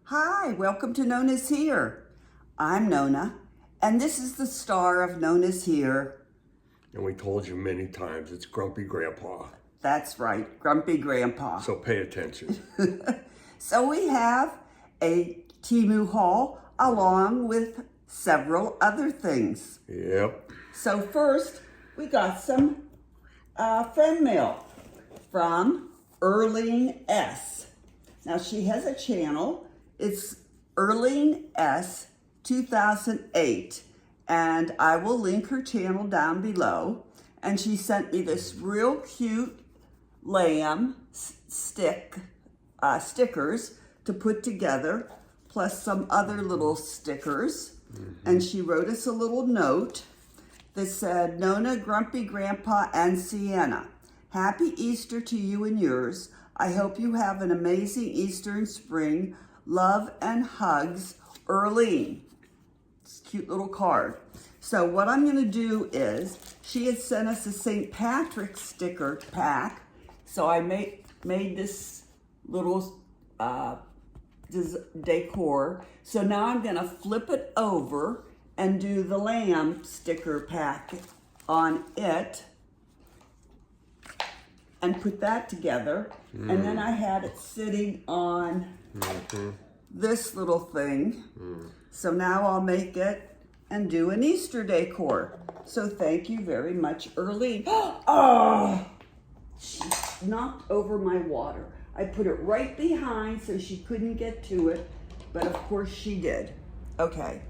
Hi, welcome to NonnasHere. I'm Nonna, and this is the star of NonnasHere. And we told you many times, it's Grumpy Grandpa. That's right, Grumpy Grandpa. So pay attention. So we have a Temu haul along with several other things. Yep. So first, we got some friend mail from Earline S. Now she has a channel. It's Earline S 2008, and I will link her channel down below. And she sent me this real cute lamb stickers to put together, plus some other little stickers. And she wrote us a little note that said, Nonna, Grumpy Grandpa, and Sienna, happy Easter to you and yours. I hope you have an amazing Easter and spring. Love and hugs, Earline. It's a cute little card. So what I'm going to do is, she had sent us a St. Patrick's sticker pack. So I made this little decor. So now I'm going to flip it over and do the lamb sticker pack on it and put that together. And then I had it sitting on this little thing. So now I'll make it and do an Easter decor. So thank you very much, Earline. Oh, she knocked over my water. I put it right behind so she couldn't get to it, but of course she did. Okay,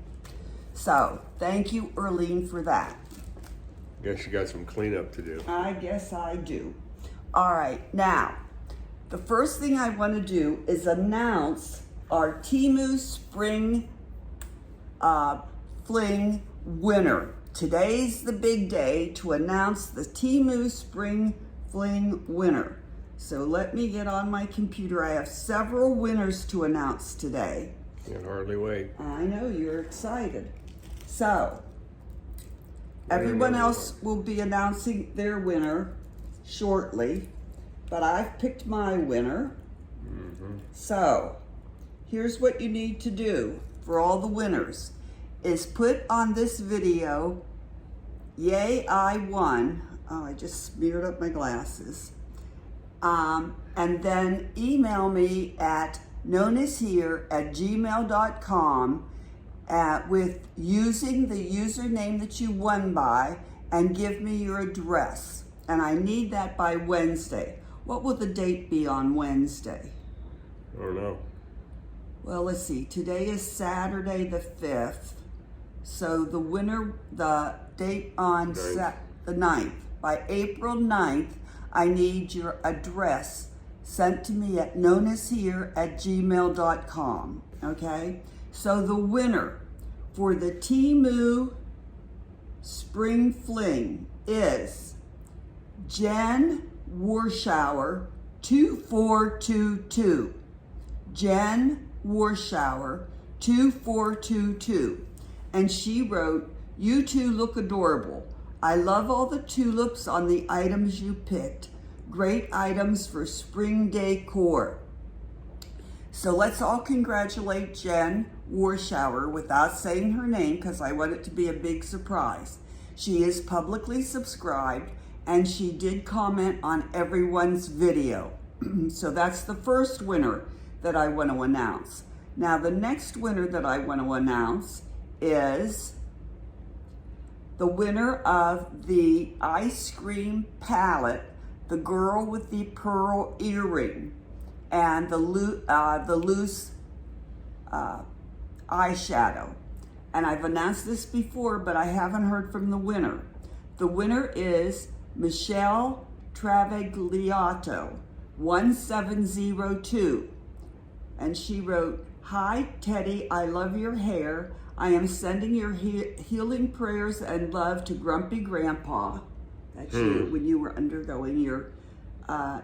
so thank you, Earline, for that. Guess you got some cleanup to do. I guess I do. All right, now, the first thing I want to do is announce our Temu Spring Fling winner. Today's the big day to announce the Temu Spring Fling winner. So let me get on my computer. I have several winners to announce today. Can't hardly wait. I know, you're excited. So, everyone else will be announcing their winner shortly, but I've picked my winner. So, here's what you need to do for all the winners, is put on this video, yay, I won. Oh, I just smeared up my glasses. And then email me at NonnasHere@gmail.com with using the username that you won by, and give me your address. And I need that by Wednesday. What will the date be on Wednesday? I don't know. Well, let's see. Today is Saturday the 5th. So the winner, the date on the 9th. By April 9th, I need your address sent to me at NonnasHere@gmail.com. Okay? So the winner for the Temu Spring Fling is Jen Warschauer 2422. Jen Warschauer 2422. And she wrote, you two look adorable. I love all the tulips on the items you picked. Great items for spring decor. So let's all congratulate Jen Warschauer without saying her name, because I want it to be a big surprise. She is publicly subscribed, and she did comment on everyone's video. So that's the first winner that I want to announce. Now the next winner that I want to announce is the winner of the ice cream palette, the girl with the pearl earring and the loose eyeshadow. And I've announced this before, but I haven't heard from the winner. The winner is Michelle Travagliato 1702. And she wrote, hi Teddy, I love your hair. I am sending your healing prayers and love to Grumpy Grandpa. That's you when you were undergoing your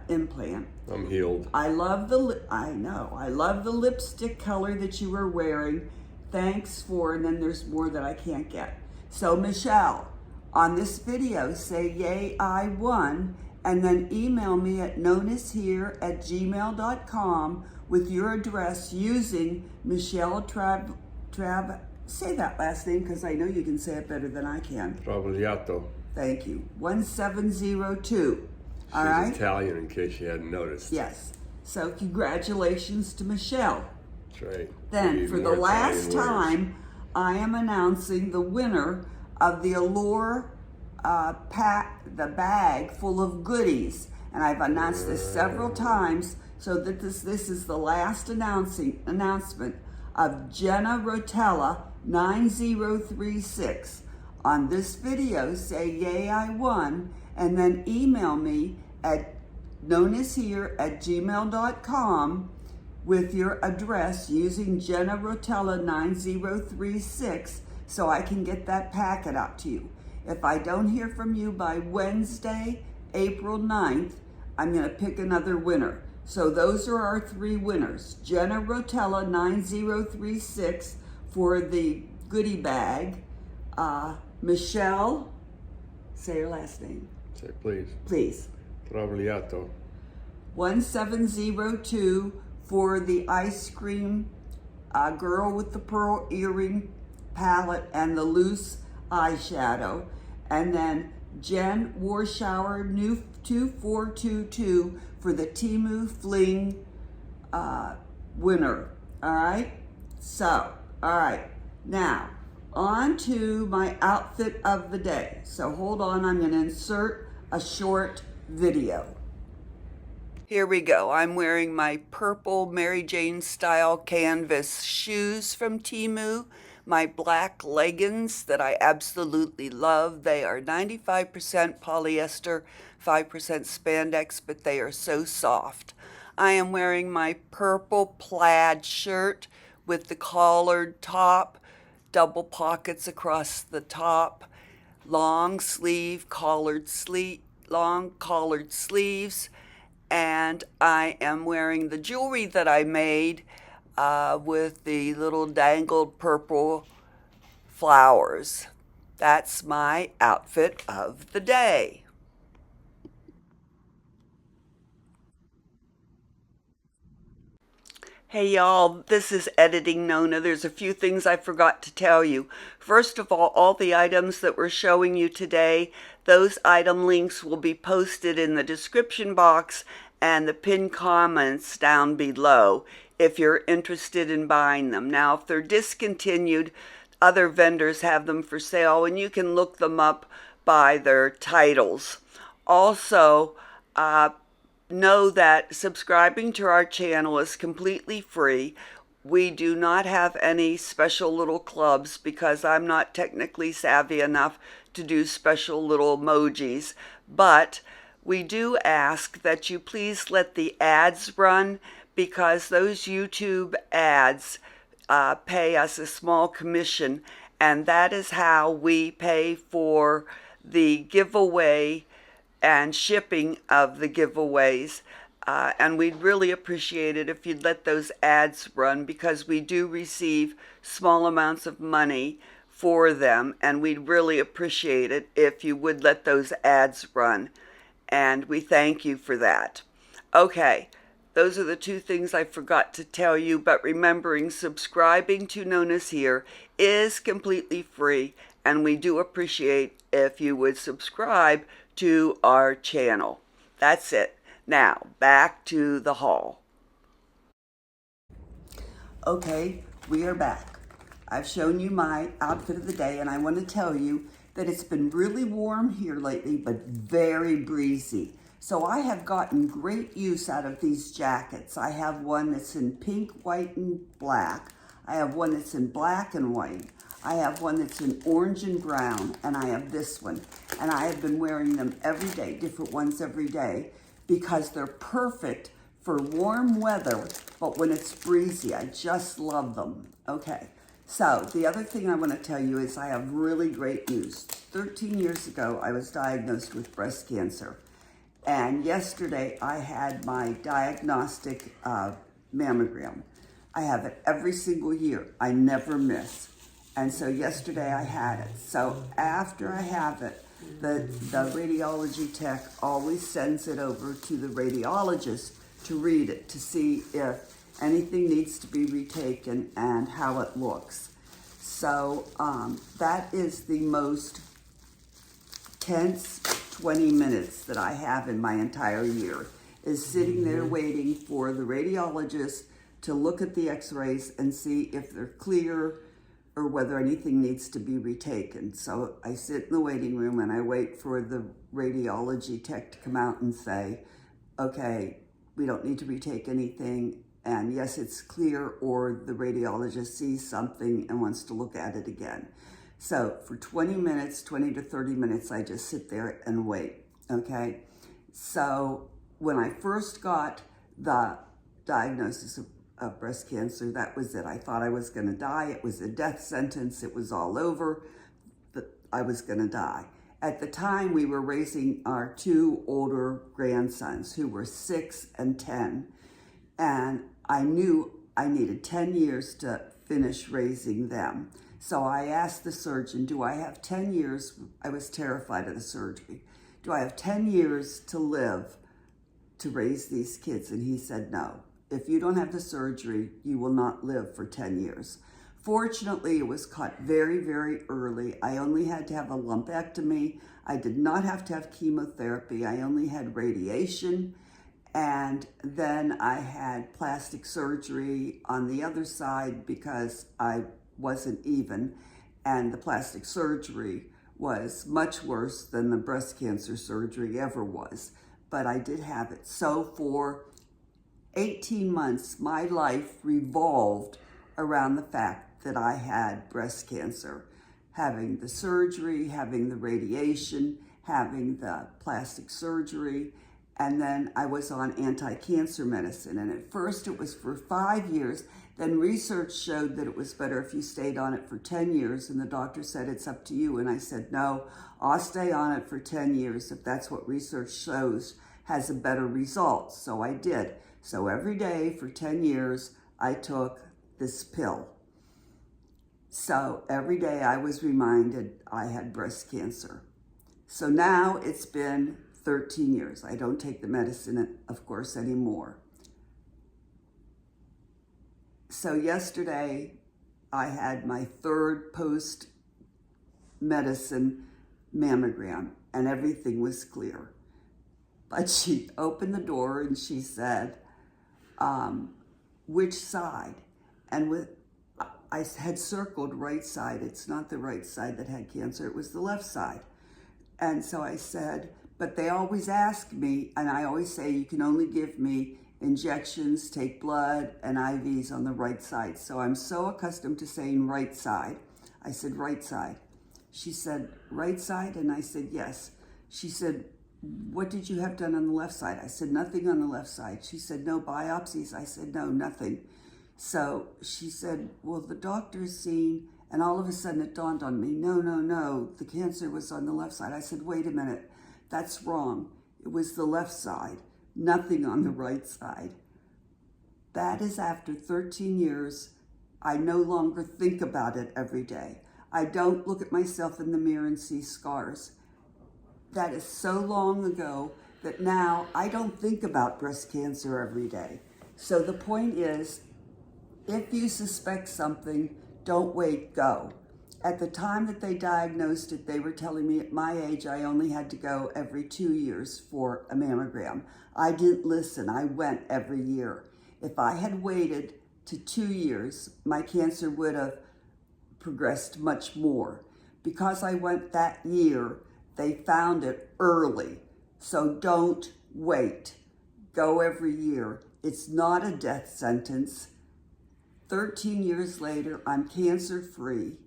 implant. I'm healed. I love the lipstick color that you were wearing. Thanks for, and then there's more that I can't get. So Michelle, on this video, say yay, I won, and then email me at NonnasHere@gmail.com with your address using Michelle say that last name because I know you can say it better than I can. Travagliato. Thank you. 1702. All She's right? Italian, in case you hadn't noticed. Yes. So congratulations to Michelle. That's right. Then, for the last time, I am announcing the winner of the Allure the bag full of goodies. And I've announced this several times, so that this is the last announcement of Jenna Rotella 9036. On this video, say yay I won, and then email me at NonnasHere@gmail.com with your address using Jenna Rotella 9036 so I can get that packet out to you. If I don't hear from you by Wednesday, April 9th, I'm going to pick another winner. So those are our three winners. Jenna Rotella 9036 for the goodie bag. Michelle, say your last name. Say please. Please. Travagliato. 1702 for the ice cream girl with the pearl earring palette and the loose eyeshadow. And then Jen Warshower, new 2422 for the Temu FLING winner. All right? So, all right. Now, on to my outfit of the day. So hold on, I'm going to insert a short video. Here we go. I'm wearing my purple Mary Jane style canvas shoes from Temu, my black leggings that I absolutely love. They are 95% polyester, 5% spandex, but they are so soft. I am wearing my purple plaid shirt with the collared top, double pockets across the top, long collared sleeves, and I am wearing the jewelry that I made with the little dangled purple flowers. That's my outfit of the day. Hey y'all, this is Editing Nona. There's a few things I forgot to tell you. First of all the items that we're showing you today, those item links will be posted in the description box and the pinned comments down below if you're interested in buying them. Now, if they're discontinued, other vendors have them for sale and you can look them up by their titles. Also, know that subscribing to our channel is completely free. We do not have any special little clubs because I'm not technically savvy enough to do special little emojis, but we do ask that you please let the ads run because those YouTube ads pay us a small commission, and that is how we pay for the giveaway and shipping of the giveaways, and we'd really appreciate it if you'd let those ads run because we do receive small amounts of money for them, and we'd really appreciate it if you would let those ads run, and we thank you for that. Okay, those are the two things I forgot to tell you, but remembering subscribing to NonnasHere is completely free, and we do appreciate if you would subscribe to our channel. That's it. Now, back to the haul. Okay, we are back. I've shown you my outfit of the day, and I want to tell you that it's been really warm here lately, but very breezy. So I have gotten great use out of these jackets. I have one that's in pink, white, and black. I have one that's in black and white. I have one that's in orange and brown, and I have this one. And I have been wearing them every day, different ones every day, because they're perfect for warm weather, but when it's breezy, I just love them. Okay, so the other thing I want to tell you is I have really great news. 13 years ago, I was diagnosed with breast cancer. And yesterday, I had my diagnostic mammogram. I have it every single year. I never miss. And so yesterday I had it. So after I have it, the radiology tech always sends it over to the radiologist to read it, to see if anything needs to be retaken, and how it looks. So that is the most tense 20 minutes that I have in my entire year, is sitting there waiting for the radiologist to look at the x-rays and see if they're clear or whether anything needs to be retaken. So I sit in the waiting room and I wait for the radiology tech to come out and say, okay, we don't need to retake anything, and yes, it's clear, or the radiologist sees something and wants to look at it again. So for 20 minutes, 20 to 30 minutes, I just sit there and wait, okay? So when I first got the diagnosis of breast cancer, that was it. I thought I was gonna die. It was a death sentence. It was all over. I was gonna die. At the time, we were raising our two older grandsons who were 6 and 10. And I knew I needed 10 years to finish raising them. So I asked the surgeon, do I have 10 years? I was terrified of the surgery. Do I have 10 years to live to raise these kids? And he said, no. If you don't have the surgery, you will not live for 10 years. Fortunately, it was caught very, very early. I only had to have a lumpectomy. I did not have to have chemotherapy. I only had radiation. And then I had plastic surgery on the other side because I wasn't even. And the plastic surgery was much worse than the breast cancer surgery ever was. But I did have it. So for 18 months, my life revolved around the fact that I had breast cancer. Having the surgery, having the radiation, having the plastic surgery, and then I was on anti-cancer medicine. And at first it was for 5 years. Then research showed that it was better if you stayed on it for 10 years. And the doctor said, it's up to you. And I said, no, I'll stay on it for 10 years if that's what research shows has a better result. So I did. So every day for 10 years, I took this pill. So every day I was reminded I had breast cancer. So now it's been 13 years. I don't take the medicine, of course, anymore. So yesterday I had my third post-medicine mammogram and everything was clear. But she opened the door and she said, which side? And I had circled right side. It's not the right side that had cancer, it was the left side. And so I said, but they always ask me, and I always say, you can only give me injections, take blood, and IVs on the right side. So I'm so accustomed to saying right side. I said, right side. She said, right side? And I said, yes. She said, what did you have done on the left side? I said, nothing on the left side. She said, no biopsies. I said, no, nothing. So she said, well, the doctor's seen, and all of a sudden it dawned on me, no, the cancer was on the left side. I said, wait a minute, that's wrong. It was the left side, nothing on the right side. That is after 13 years. I no longer think about it every day. I don't look at myself in the mirror and see scars. That is so long ago that now I don't think about breast cancer every day. So the point is, if you suspect something, don't wait, go. At the time that they diagnosed it, they were telling me at my age, I only had to go every 2 years for a mammogram. I didn't listen, I went every year. If I had waited to 2 years, my cancer would have progressed much more. Because I went that year, they found it early. So don't wait, go every year. It's not a death sentence. 13 years later, I'm cancer-free,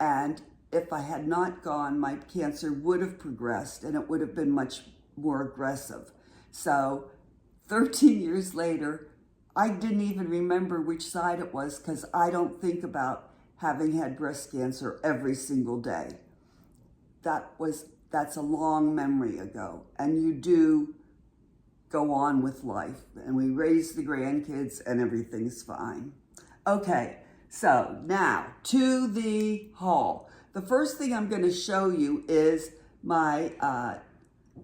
and if I had not gone, my cancer would have progressed and it would have been much more aggressive. So 13 years later, I didn't even remember which side it was because I don't think about having had breast cancer every single day. That's a long memory ago, and you do go on with life, and we raise the grandkids and everything's fine. Okay, so now to the haul. The first thing I'm going to show you is my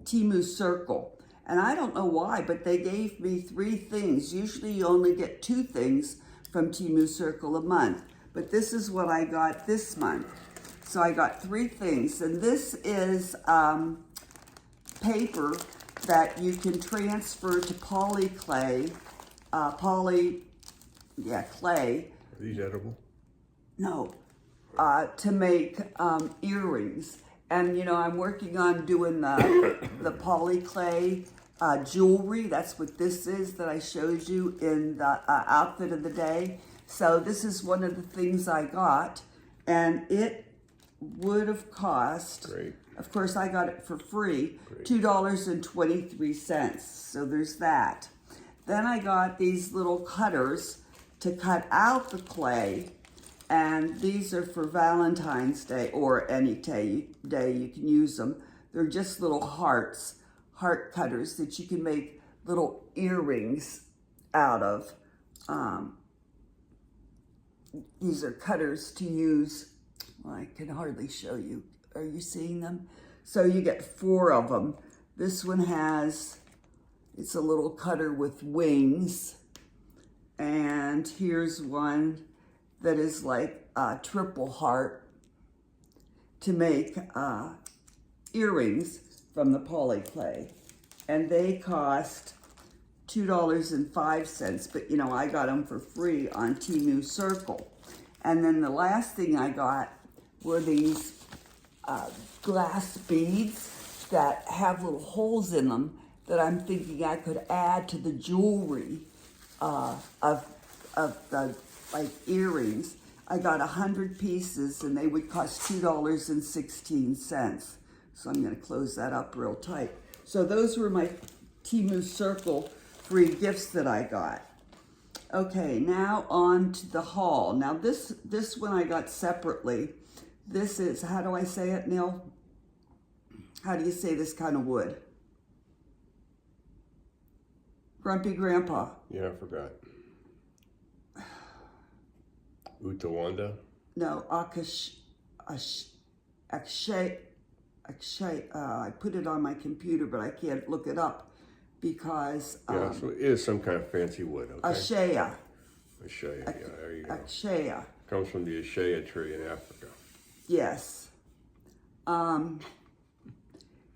Temu circle. And I don't know why, but they gave me 3 things. Usually you only get 2 things from Temu Circle a month. But this is what I got this month. So I got 3 things. And this is paper that you can transfer to poly clay. Clay. Are these edible? No. To make earrings. And, you know, I'm working on doing the poly clay jewelry. That's what this is that I showed you in the outfit of the day. So this is one of the things I got. And it would have cost, great. Of course, I got it for free, Great. $2.23. So there's that. Then I got these little cutters to cut out the clay. And these are for Valentine's Day or any day you can use them. They're just little heart cutters that you can make little earrings out of. These are cutters to use. Well, I can hardly show you. Are you seeing them? So you get 4 of them. This one it's a little cutter with wings. And here's one that is like a triple heart to make earrings from the poly clay. And they cost $2.05, but you know, I got them for free on Temu Circle. And then the last thing I got were these glass beads that have little holes in them that I'm thinking I could add to the jewelry of the like earrings. I got 100 pieces and they would cost $2.16. So I'm gonna close that up real tight. So those were my Temu Circle free gifts that I got. Okay, now on to the haul. Now this one I got separately. This is, how do I say it, Neil? How do you say this kind of wood? Grumpy Grandpa. Yeah, I forgot. Utawanda? No, Acacia. I put it on my computer, but I can't look it up because... yeah, so it is some kind of fancy wood, okay? Acacia. Acacia, yeah, there you go. Acacia. Comes from the Acacia tree in Africa. Yes.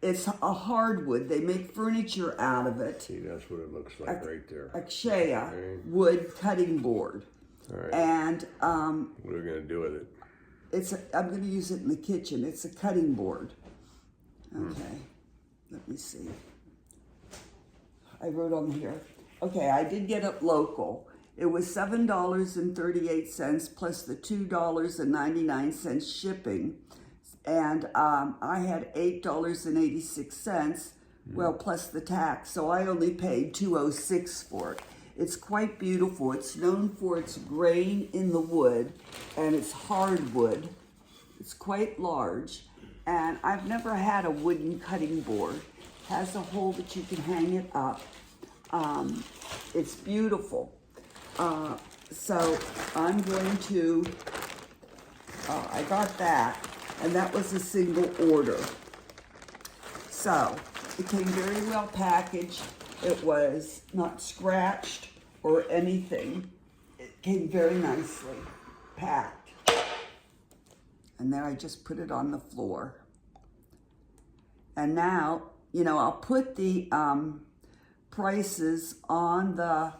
It's a hardwood. They make furniture out of it. See, that's what it looks like right there. Acacia Okay. wood cutting board. All right. And what are we going to do with it? I'm going to use it in the kitchen. It's a cutting board. Okay. Let me see. I wrote on here. Okay, I did get it local. It was $7.38 plus the $2.99 shipping. And I had $8.86, well, plus the tax. So I only paid $2.06 for it. It's quite beautiful. It's known for its grain in the wood, and it's hardwood. It's quite large. And I've never had a wooden cutting board. It has a hole that you can hang it up. It's beautiful. So I'm going to, I got that, and that was a single order. So it came very well packaged. It was not scratched or anything. It came very nicely packed. And then I just put it on the floor. And now, you know, I'll put the prices on the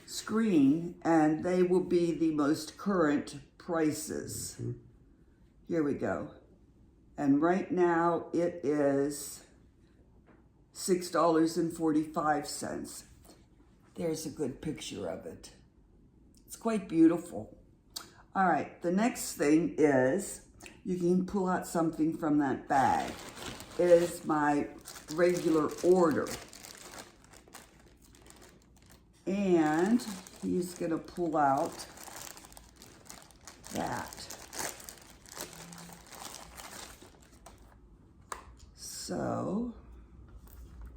screen, and they will be the most current prices. Mm-hmm. Here we go. And right now it is $6.45. There's a good picture of it. It's quite beautiful. All right, the next thing is you can pull out something from that bag. It is my regular order. And he's gonna pull out that. So.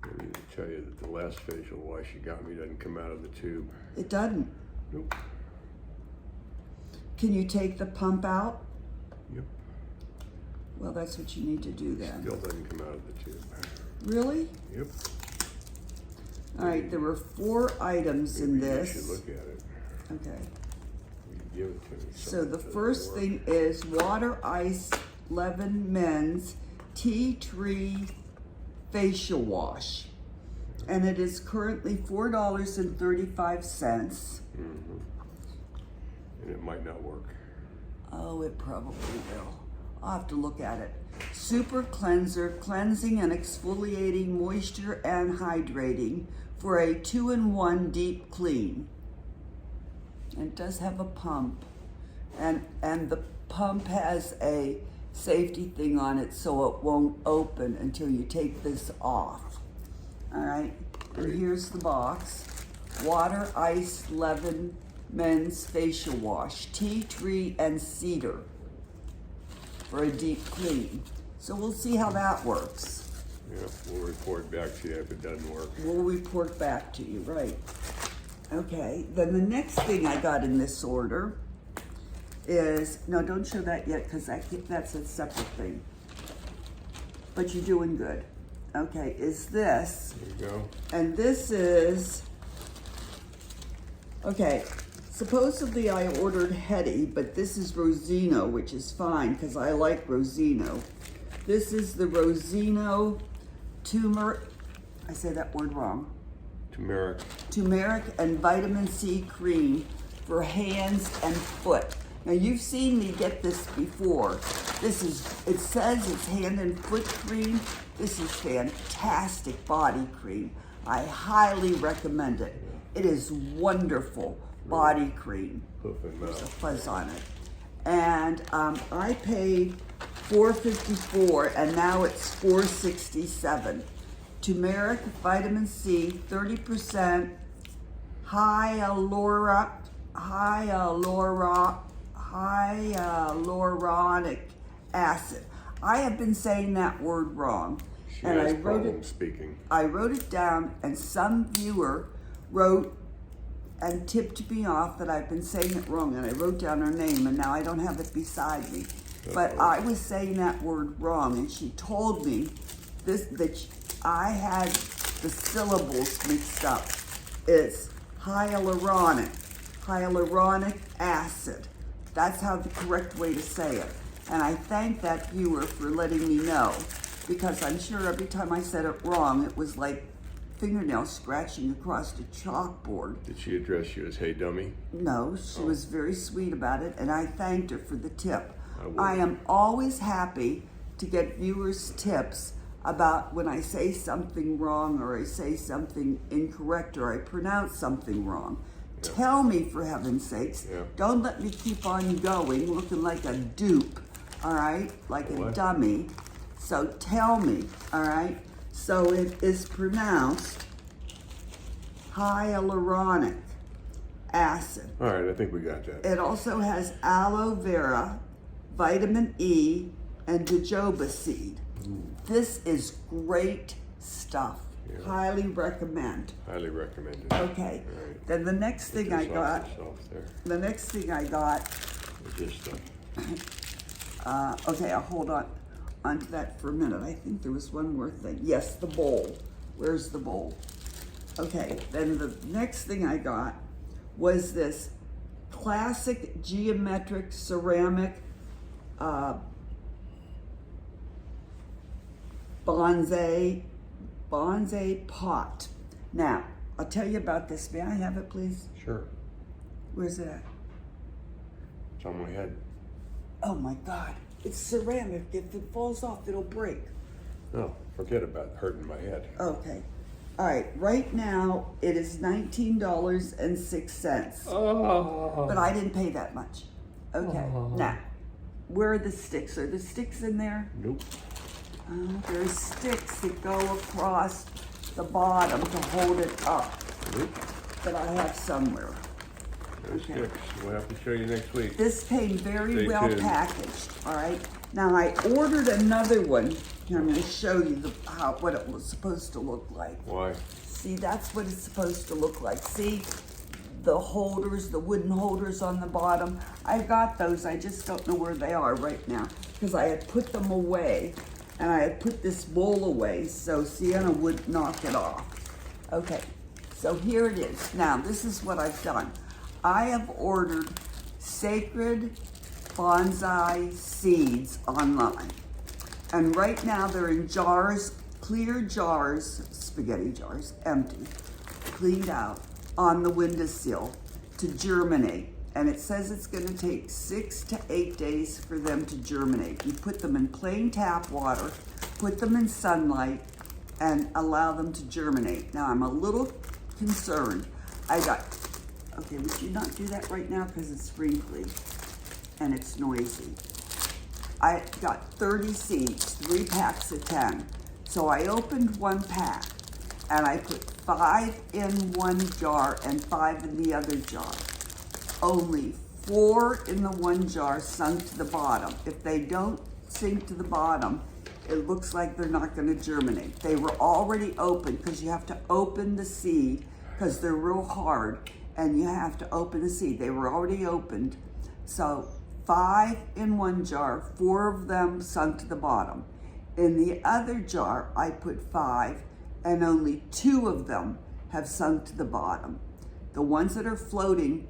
I need to tell you that the last facial wash you got me doesn't come out of the tube. It doesn't? Nope. Can you take the pump out? Yep. Well, that's what you need to do then. Still doesn't come out of the tube. Really? Yep. All right, there were 4 items in Maybe this. You should look at it. Okay. You can give it to me. So the first thing is Water Ice Leaven Men's Tea Tree Facial Wash. And it is currently $4.35. And it might not work. Oh, it probably will. I'll have to look at it. Super Cleanser, cleansing and exfoliating, moisture and hydrating for a 2-in-1 deep clean. And it does have a pump. And the pump has a safety thing on it so it won't open until you take this off. All right, and here's the box. Water Ice Leaven Men's Facial Wash, Tea Tree and Cedar for a deep clean. So we'll see how that works. Yeah, we'll report back to you if it doesn't work. We'll report back to you, right. Okay, then the next thing I got in this order is, no, don't show that yet because that's a separate thing. But you're doing good. Okay, is this. There you go. And this is, okay, supposedly I ordered Hetty, but this is Rosino, which is fine because I like Rosino. This is the Rosino turmeric, I say that word wrong. Turmeric. Turmeric and vitamin C cream for hands and foot. Now you've seen me get this before. This is, it says it's hand and foot cream. This is fantastic body cream. I highly recommend it. It is wonderful body cream. Hoof and There's a mouth. fuzz on it. And I paid $4.54 and now it's $4.67. Turmeric, vitamin C, 30% hyaluronic acid. I have been saying that word wrong. She And has I wrote problems it. speaking. I wrote it down, and some viewer wrote and tipped me off that I've been saying it wrong, and I wrote down her name, and now I don't have it beside me. But I was saying that word wrong, and she told me that I had the syllables mixed up. It's hyaluronic acid. That's how the correct way to say it. And I thank that viewer for letting me know, because I'm sure every time I said it wrong, it was like fingernail scratching across the chalkboard. Did she address you as "Hey, dummy"? No, she was very sweet about it, and I thanked her for the tip. will. I am always happy to get viewers' tips about when I say something wrong or I say something incorrect or I pronounce something wrong. Yeah. Tell me, for heaven's sakes. Yeah. Don't let me keep on going looking like a dupe, all right? Like a What? dummy. So tell me, all right? So it is pronounced hyaluronic acid. All right, I think we got that. It also has aloe vera, vitamin E, and jojoba seed. This is great stuff. Yeah. Highly recommend. Highly recommended. Okay. All right. Then the next thing Put I this got, off yourself there. the next thing I got, With this stuff. okay, I'll hold on to that for a minute. I think there was one more thing. Yes, the bowl. Where's the bowl? Okay, then the next thing I got was this classic geometric ceramic bonsai pot. Now, I'll tell you about this. May I have it, please? Sure. Where's it at? It's on my head. Oh my God, it's ceramic. If it falls off, it'll break. No, forget about hurting my head. Okay. All right, right now it is $19.06. Oh. But I didn't pay that much. Okay, Oh. now, where are the sticks? Are the sticks in there? Nope. There's sticks that go across the bottom to hold it up Nope. that I have somewhere. There's Okay. sticks. We'll have to show you next week. This came very Stay well tuned. packaged, all right? Now I ordered another one. Here, I'm gonna show you what it was supposed to look like. Why? See, that's what it's supposed to look like. See the holders, the wooden holders on the bottom? I got those, I just don't know where they are right now because I had put them away and I had put this bowl away so Sienna would knock it off. Okay, So here it is. Now, this is what I've done. I have ordered Sacred Bonsai seeds online. And right now they're in jars, clear jars, spaghetti jars, empty, cleaned out, on the windowsill to germinate. And it says it's gonna take 6 to 8 days for them to germinate. You put them in plain tap water, put them in sunlight, and allow them to germinate. Now I'm a little concerned. Okay, would you not do that right now because it's sprinkly and it's noisy. I got 30 seeds, 3 packs of 10. So I opened one pack and I put 5 in one jar and 5 in the other jar. Only 4 in the one jar sunk to the bottom. If they don't sink to the bottom, it looks like they're not gonna germinate. They were already open because you have to open the seed because they're real hard and you have to open the seed. They were already opened. So 5 in one jar, 4 of them sunk to the bottom. In the other jar, I put 5 and only 2 of them have sunk to the bottom. The ones that are floating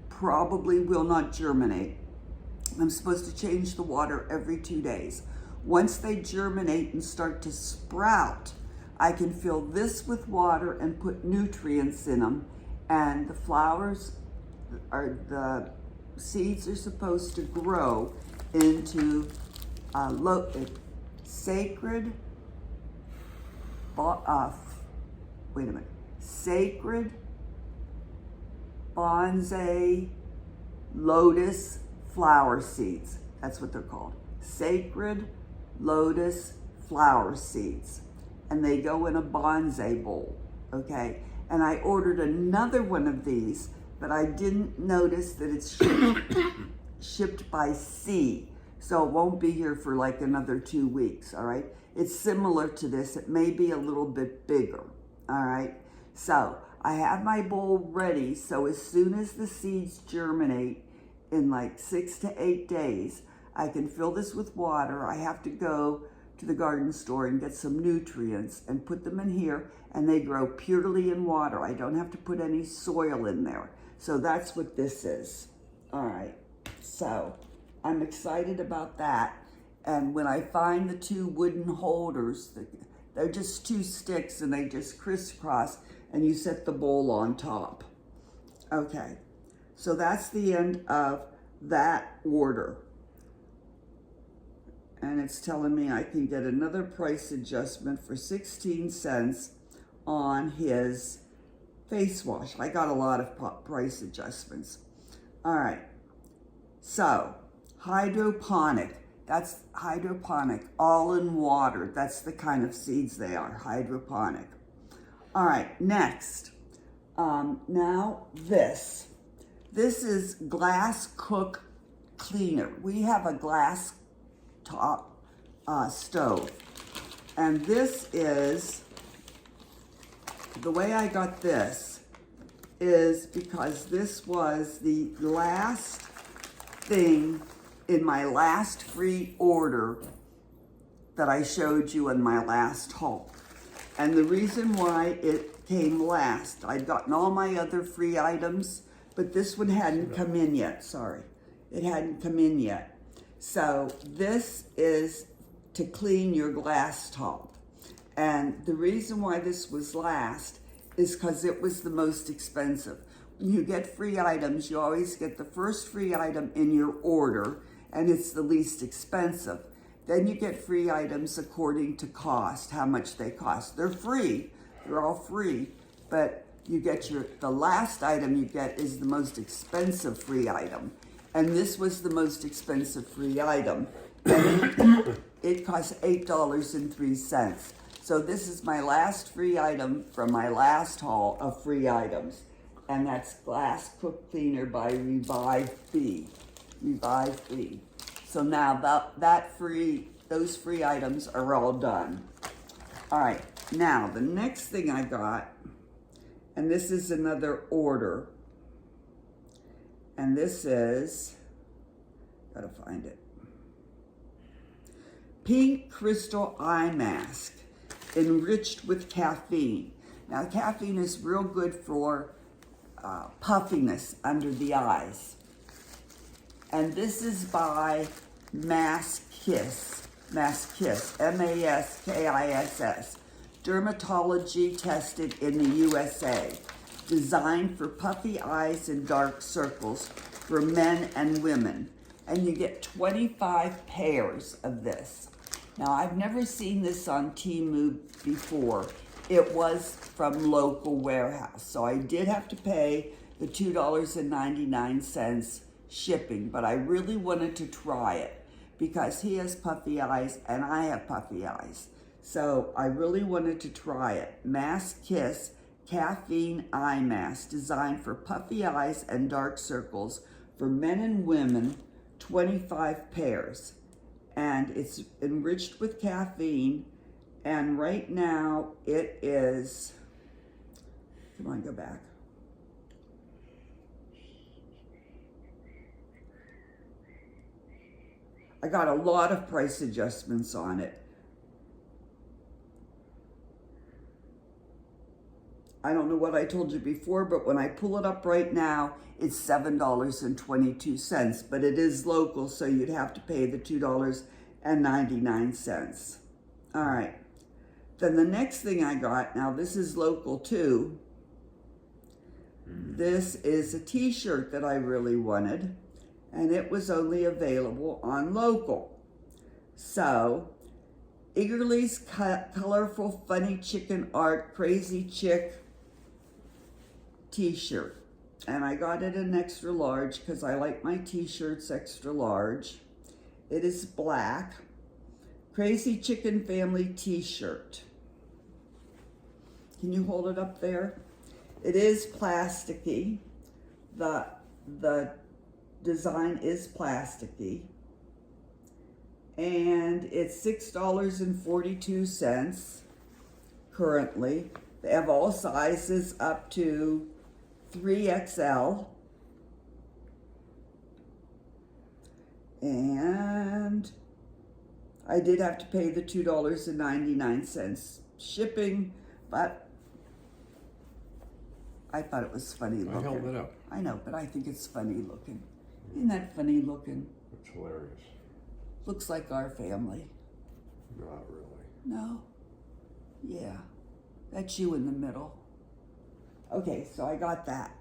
probably will not germinate. I'm supposed to change the water every 2 days. Once they germinate and start to sprout, I can fill this with water and put nutrients in them, and the flowers the seeds are supposed to grow into sacred bonsai lotus flower seeds. That's what they're called. Sacred lotus flower seeds. And they go in a bonsai bowl, okay? And I ordered another one of these, but I didn't notice that it's shipped by sea. So it won't be here for like another 2 weeks, all right? It's similar to this. It may be a little bit bigger, all right? So I have my bowl ready. So as soon as the seeds germinate in like 6 to 8 days, I can fill this with water. I have to go to the garden store and get some nutrients and put them in here, and they grow purely in water. I don't have to put any soil in there. So that's what this is. All right, so I'm excited about that. And when I find the 2 wooden holders, they're just 2 sticks and they just crisscross and you set the bowl on top. Okay, so that's the end of that order. And it's telling me I can get another price adjustment for 16 cents on his face wash. I got a lot of price adjustments. All right, so hydroponic, that's hydroponic, all in water. That's the kind of seeds they are, hydroponic. All right, next, now this is glass cook cleaner. We have a glass top stove, and this is, the way I got this is because this was the last thing in my last free order that I showed you in my last haul. And the reason why it came last, I'd gotten all my other free items, but this one hadn't come in yet, sorry. It hadn't come in yet. So this is to clean your glass top. And the reason why this was last is because it was the most expensive. When you get free items, you always get the first free item in your order, and it's the least expensive. Then you get free items according to cost, how much they cost. They're free, they're all free, but you get the last item you get is the most expensive free item. And this was the most expensive free item. And it cost $8.03. So this is my last free item from my last haul of free items. And that's Glass Cook Cleaner by ReviveBee. ReviveBee. So now those free items are all done. All right, now the next thing I got, and this is another order, and this is, gotta find it, Pink Crystal Eye Mask, enriched with caffeine. Now, caffeine is real good for puffiness under the eyes. And this is by Maskiss, M-A-S-K-I-S-S. Dermatology tested in the USA. Designed for puffy eyes and dark circles for men and women. And you get 25 pairs of this. Now, I've never seen this on Temu before. It was from local warehouse. So I did have to pay the $2.99 shipping, but I really wanted to try it because he has puffy eyes and I have puffy eyes. So I really wanted to try it. Maskiss Caffeine Eye Mask, designed for puffy eyes and dark circles for men and women, 25 pairs. And it's enriched with caffeine. And right now it is, come on, go back. I got a lot of price adjustments on it. I don't know what I told you before, but when I pull it up right now, it's $7.22, but it is local, so you'd have to pay the $2.99. All right. Then the next thing I got, now this is local too. This is a t-shirt that I really wanted, and it was only available on local. So, Eagerlys Colorful Funny Chicken Art Crazy Chick t-shirt. And I got it in extra large because I like my t-shirts extra large. It is black. Crazy Chicken Family t-shirt. Can you hold it up there? It is plasticky. The design is plasticky. And it's $6.42 currently. They have all sizes up to 3XL. And I did have to pay the $2.99 shipping, but I thought it was funny looking. I held it up. I know, but I think it's funny looking. Isn't that funny looking? It's hilarious. Looks like our family. Not really. No? Yeah. That's you in the middle. Okay, so I got that.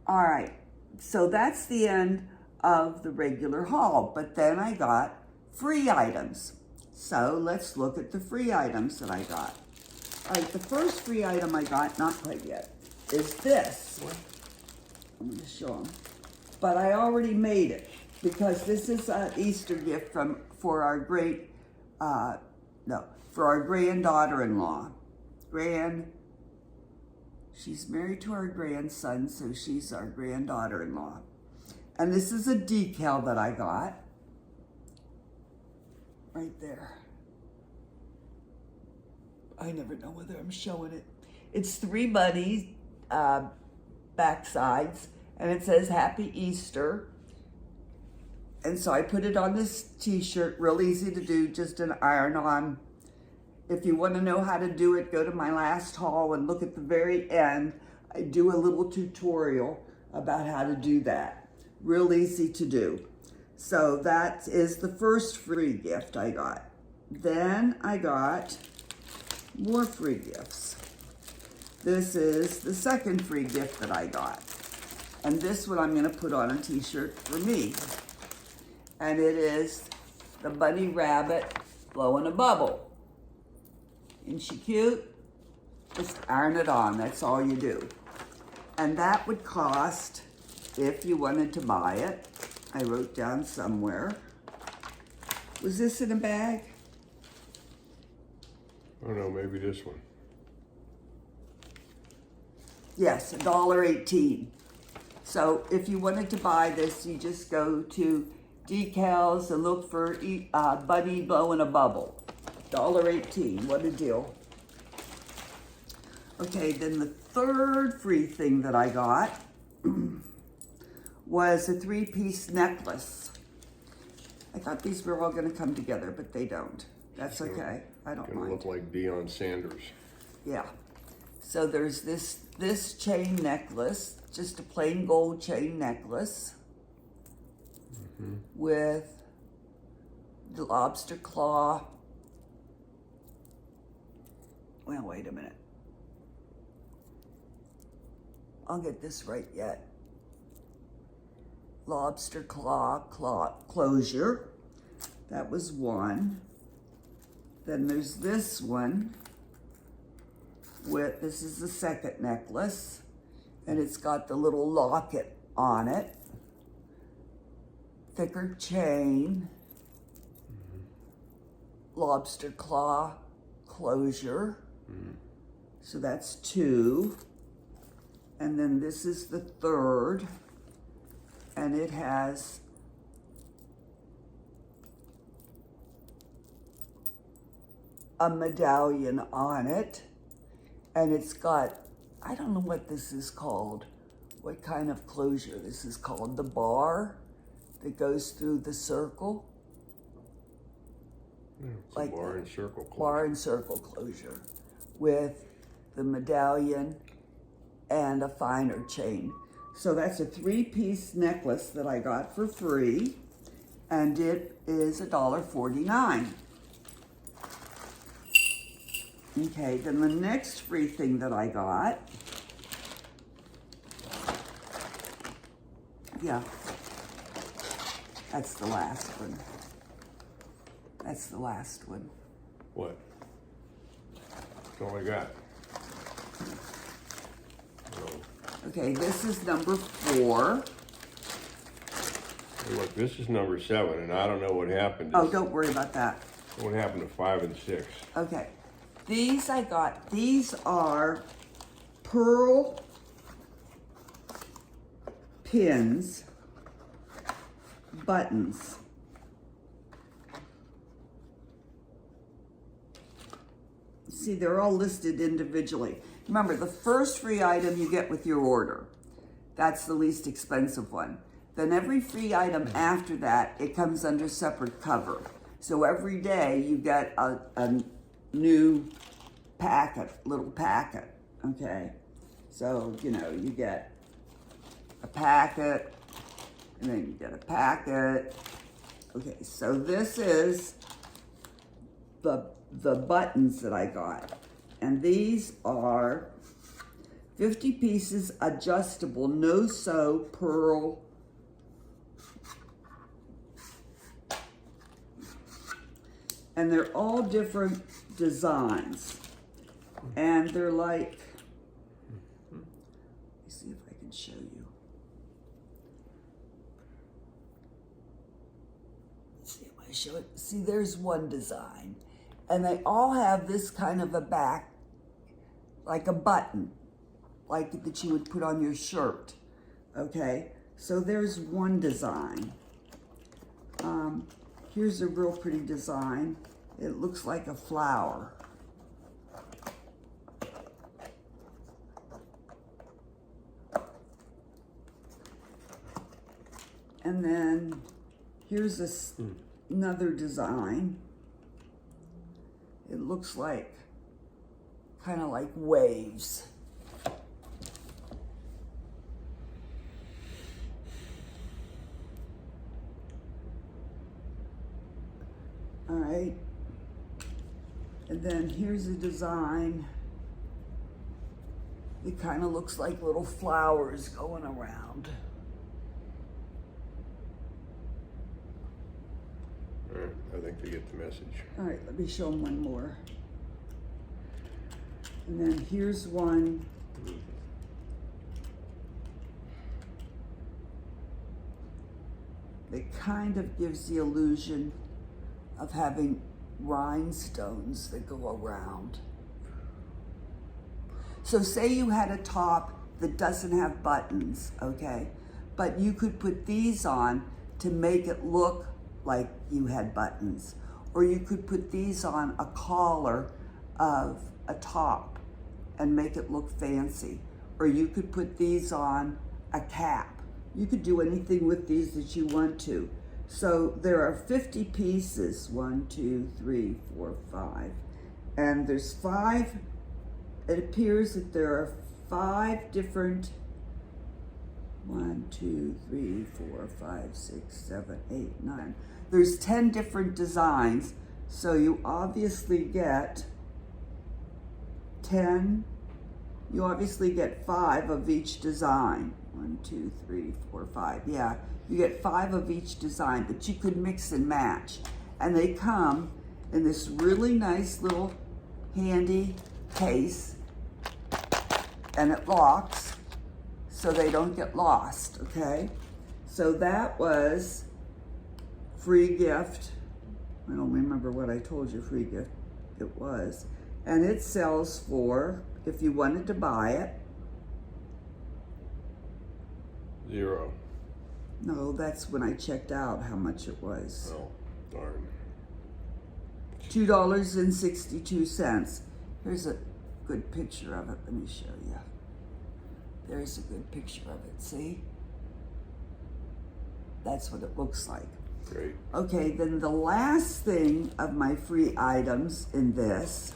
All right, so that's the end of the regular haul, but then I got free items. So let's look at the free items that I got. All right, the first free item I got, not quite yet, is this. What? I'm going to show them. But I already made it because this is an Easter gift for our granddaughter-in-law. She's married to our grandson, so she's our granddaughter-in-law. And this is a decal that I got. Right there. I never know whether I'm showing it. It's 3 bunnies, backsides, and it says Happy Easter. And so I put it on this t-shirt, real easy to do, just an iron-on. If you want to know how to do it, go to my last haul and look at the very end. I do a little tutorial about how to do that. Real easy to do. So that is the first free gift I got. Then I got more free gifts. This is the second free gift that I got. And this one I'm going to put on a t-shirt for me. And it is the bunny rabbit blowing a bubble. Isn't she cute? Just iron it on, that's all you do. And that would cost, if you wanted to buy it, I wrote down somewhere. Was this in a bag? Oh no, maybe this one. Yes, $1.18. So if you wanted to buy this, you just go to decals and look for bunny blowing a bubble. $1.18, what a deal. Okay, then the third free thing that I got was a 3-piece necklace. I thought these were all gonna come together, but they don't. That's okay, I don't Gonna mind. look like Deion Sanders. Yeah, So there's this chain necklace, just a plain gold chain necklace with the lobster claw. Well, wait a minute. I'll get this right yet. Lobster claw closure. That was one. Then there's this one with, this is the second necklace, and it's got the little locket on it. Thicker chain. Lobster claw closure. So that's two. And then this is the third, and it has a medallion on it, and it's got, I don't know what this is called, what kind of closure this is called, the bar that goes through the circle. It's like a bar and circle closure. Bar and circle closure with the medallion and a finer chain. So that's a 3-piece necklace that I got for free, and it is $1.49. Okay, then the next free thing that I got, yeah, that's the last one. That's the last one. What? That's all I got. Okay, this is number 4. Hey, look, this is number 7, and I don't know what happened. Oh, don't worry about that. What happened to 5 and 6? Okay, these I got, these are pearl pins, buttons. See, they're all listed individually. Remember, the first free item you get with your order, that's the least expensive one. Then every free item after that, it comes under separate cover. So every day you get a new packet, little packet, okay? So, you know, you get a packet, and then you get a packet. Okay, so this is the buttons that I got. And these are 50 pieces adjustable, no-sew pearl. And they're all different designs. And they're like, let me see if I can show you. Let's see if I show it. See, there's one design. And they all have this kind of a back, like a button, like that you would put on your shirt, okay? So there's one design. Here's a real pretty design. It looks like a flower. And then here's this another design. It looks like, kind of like waves. All right. And then here's a design. It kind of looks like little flowers going around. I think they get the message. All right, let me show them one more. And then here's one. It kind of gives the illusion of having rhinestones that go around. So say you had a top that doesn't have buttons, okay? But you could put these on to make it look like you had buttons. Or you could put these on a collar of a top and make it look fancy. Or you could put these on a cap. You could do anything with these that you want to. So there are 50 pieces, 1, 2, 3, 4, 5. And there's 5 it appears that there are 5 different, 1, 2, 3, 4, 5, 6, 7, 8, 9. There's 10 different designs, so you obviously get 10. You obviously get 5 of each design. 1, 2, 3, 4, 5. Yeah, you get 5 of each design, but you could mix and match. And they come in this really nice little handy case, and it locks so they don't get lost, okay? So that was free gift. I don't remember what I told you free gift it was. And it sells for, if you wanted to buy it. $0. No, that's when I checked out how much it was. Oh, darn. $2.62. Here's a good picture of it. Let me show you. There's a good picture of it, see? That's what it looks like. Great. Okay, then the last thing of my free items in this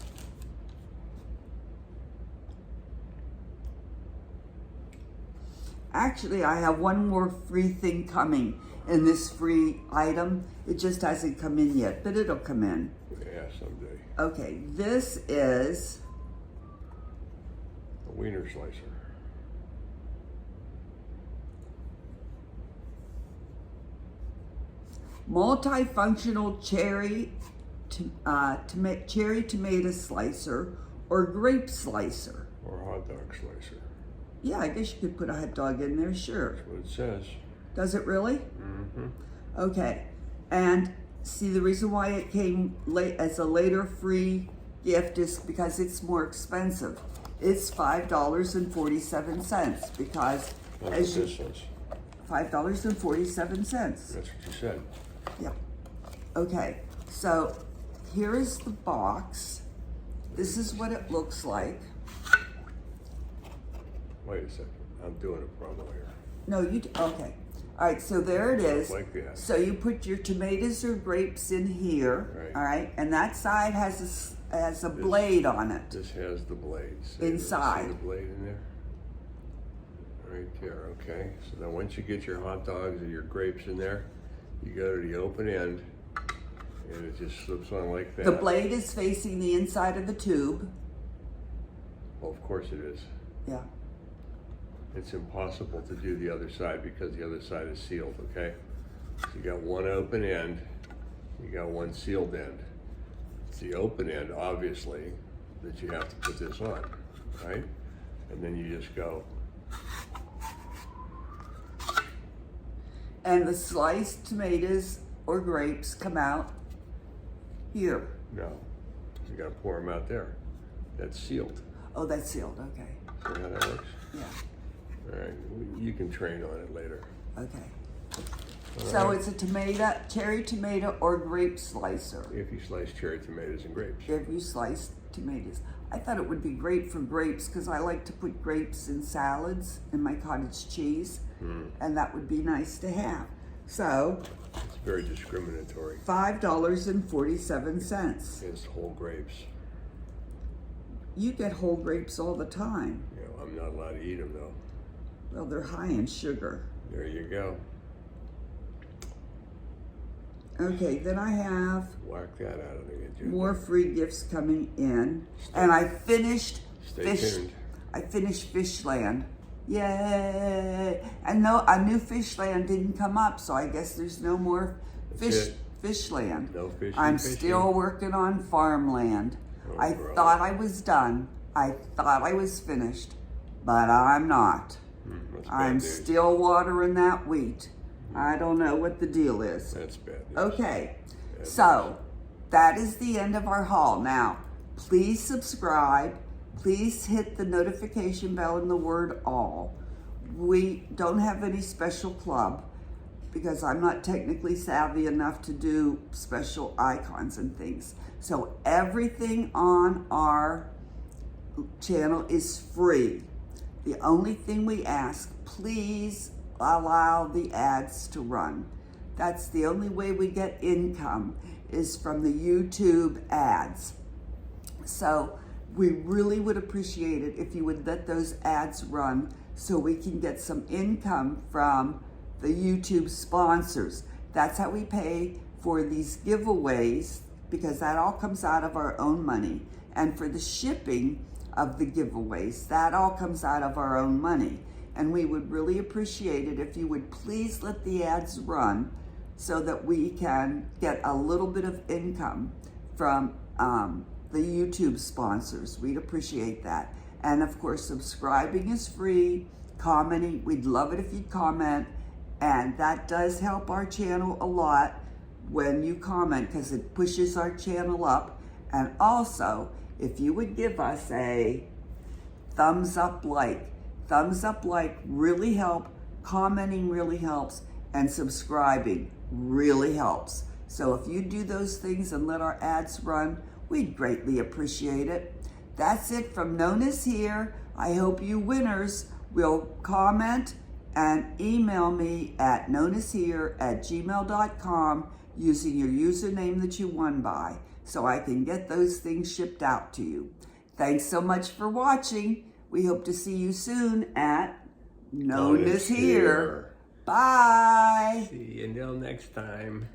actually, I have one more free thing coming in this free item. It just hasn't come in yet, but it'll come in. Yeah, someday. Okay, this is A wiener slicer. multifunctional cherry tomato slicer or grape slicer. Or hot dog slicer. Yeah, I guess you could put a hot dog in there, sure. That's what it says. Does it really? Mm-hmm. Okay, and see, the reason why it came late as a later free gift is because it's more expensive. It's $5.47 because That's as what you, this says. $5.47. That's what you said. Yeah. Okay, so here is the box. This is what it looks like. Wait a second. I'm doing a promo here. No, okay. All right, so there it is. Like that. So you put your tomatoes or grapes in here, Right. all right, and that side has a blade on it. This has the blades. Inside. See the blade in there? Right there, okay. So then once you get your hot dogs and your grapes in there, you go to the open end and it just slips on like that. The blade is facing the inside of the tube. Well, of course it is. Yeah. It's impossible to do the other side because the other side is sealed, okay? So you got one open end, you got one sealed end. It's the open end, obviously, that you have to put this on, right? And then you just go. And the sliced tomatoes or grapes come out here. No, you gotta pour them out there. That's sealed. Oh, that's sealed, okay. See how that works? Yeah, All right, you can train on it later. okay. All So right. it's a cherry tomato or grape slicer. If you slice cherry tomatoes and grapes. If you slice tomatoes. I thought it would be great for grapes because I like to put grapes in salads in my cottage cheese, and that would be nice to have. So, It's very discriminatory. $5.47. It's whole grapes. You get whole grapes all the time. You know, I'm not allowed to eat them though. Well, they're high in sugar. There you go. Okay, then I have Whack that out of the agenda. more free gifts coming in, and I finished Stay tuned. I finished Fishland. Yay! And no, a new Fishland didn't come up, so I guess there's no more That's it. Fishland. No fishing. I'm fishing. still working on Farmland. Oh, I brother. thought I was done. I thought I was finished, but I'm not. That's bad I'm news. still watering that wheat. I don't know what the deal is. That's bad news. Okay, Bad so that is the end of our haul. Now, please subscribe. Please hit the notification bell and the word all. We don't have any special club because I'm not technically savvy enough to do special icons and things. So everything on our channel is free. The only thing we ask, please allow the ads to run. That's the only way we get income is from the YouTube ads. So We really would appreciate it if you would let those ads run so we can get some income from the YouTube sponsors. That's how we pay for these giveaways, because that all comes out of our own money. And for the shipping of the giveaways, that all comes out of our own money. And we would really appreciate it if you would please let the ads run so that we can get a little bit of income from the YouTube sponsors. We'd appreciate that. And of course, subscribing is free. Commenting, we'd love it if you'd comment. And that does help our channel a lot when you comment, because it pushes our channel up. And also, if you would give us a thumbs up like really help, commenting really helps, and subscribing really helps. So if you do those things and let our ads run, we'd greatly appreciate it. That's it from NonnasHere. I hope you winners will comment and email me at nonnashere@gmail.com using your username that you won by, so I can get those things shipped out to you. Thanks so much for watching. We hope to see you soon at NonnasHere. Bye. See you until next time.